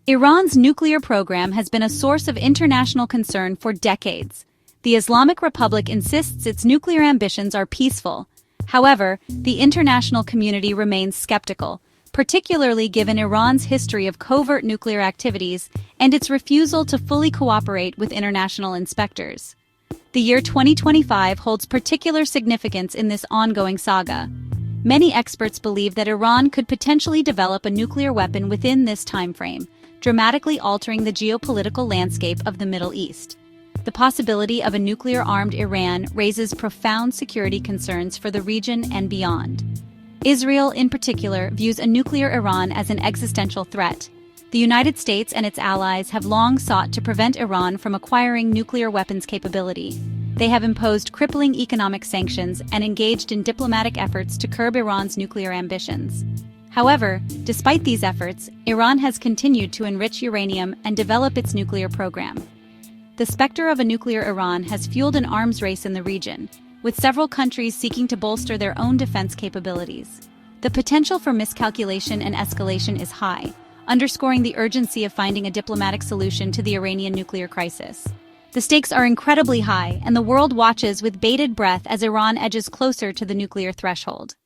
Iran's nuclear program has been a source of international concern for decades. The Islamic Republic insists its nuclear ambitions are peaceful. However, the international community remains skeptical, particularly given Iran's history of covert nuclear activities and its refusal to fully cooperate with international inspectors. The year 2025 holds particular significance in this ongoing saga. Many experts believe that Iran could potentially develop a nuclear weapon within this timeframe, dramatically altering the geopolitical landscape of the Middle East. The possibility of a nuclear-armed Iran raises profound security concerns for the region and beyond. Israel, in particular, views a nuclear Iran as an existential threat. The United States and its allies have long sought to prevent Iran from acquiring nuclear weapons capability. They have imposed crippling economic sanctions and engaged in diplomatic efforts to curb Iran's nuclear ambitions. However, despite these efforts, Iran has continued to enrich uranium and develop its nuclear program. The specter of a nuclear Iran has fueled an arms race in the region, with several countries seeking to bolster their own defense capabilities. The potential for miscalculation and escalation is high, underscoring the urgency of finding a diplomatic solution to the Iranian nuclear crisis. The stakes are incredibly high, and the world watches with bated breath as Iran edges closer to the nuclear threshold.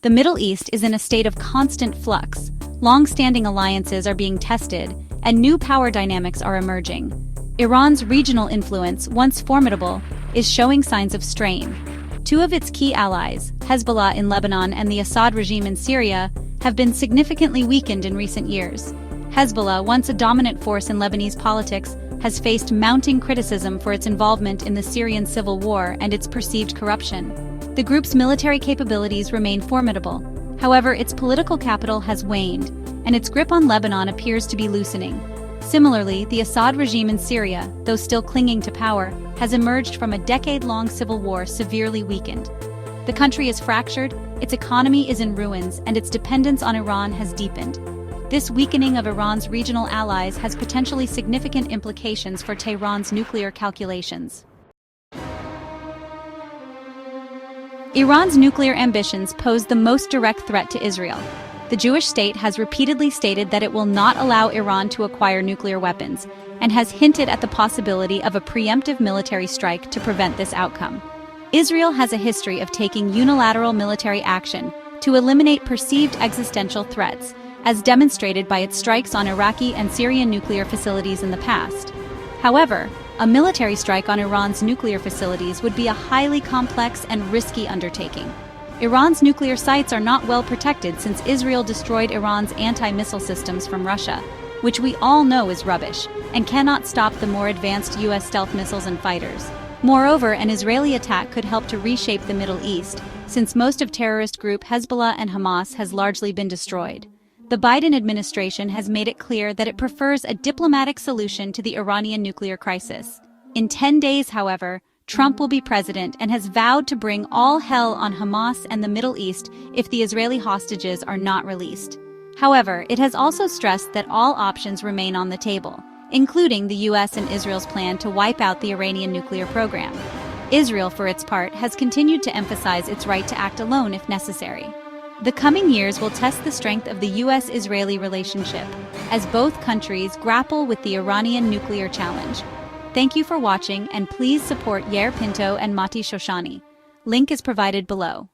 The Middle East is in a state of constant flux. Long-standing alliances are being tested, and new power dynamics are emerging. Iran's regional influence, once formidable, is showing signs of strain. Two of its key allies, Hezbollah in Lebanon and the Assad regime in Syria, have been significantly weakened in recent years. Hezbollah, once a dominant force in Lebanese politics, has faced mounting criticism for its involvement in the Syrian civil war and its perceived corruption. The group's military capabilities remain formidable. However, its political capital has waned, and its grip on Lebanon appears to be loosening. Similarly, the Assad regime in Syria, though still clinging to power, has emerged from a decade-long civil war severely weakened. The country is fractured, its economy is in ruins, and its dependence on Iran has deepened. This weakening of Iran's regional allies has potentially significant implications for Tehran's nuclear calculations. Iran's nuclear ambitions pose the most direct threat to Israel. The Jewish state has repeatedly stated that it will not allow Iran to acquire nuclear weapons, and has hinted at the possibility of a preemptive military strike to prevent this outcome. Israel has a history of taking unilateral military action to eliminate perceived existential threats, as demonstrated by its strikes on Iraqi and Syrian nuclear facilities in the past. However, a military strike on Iran's nuclear facilities would be a highly complex and risky undertaking. Iran's nuclear sites are not well protected since Israel destroyed Iran's anti-missile systems from Russia, which we all know is rubbish, and cannot stop the more advanced U.S. stealth missiles and fighters. Moreover, an Israeli attack could help to reshape the Middle East, since most of terrorist group Hezbollah and Hamas has largely been destroyed. The Biden administration has made it clear that it prefers a diplomatic solution to the Iranian nuclear crisis. In 10 days, however, Trump will be president and has vowed to bring all hell on Hamas and the Middle East if the Israeli hostages are not released. However, it has also stressed that all options remain on the table, including the U.S. and Israel's plan to wipe out the Iranian nuclear program. Israel, for its part, has continued to emphasize its right to act alone if necessary. The coming years will test the strength of the U.S.-Israeli relationship, as both countries grapple with the Iranian nuclear challenge. Thank you for watching, and please support Yair Pinto and Mati Shoshani. Link is provided below.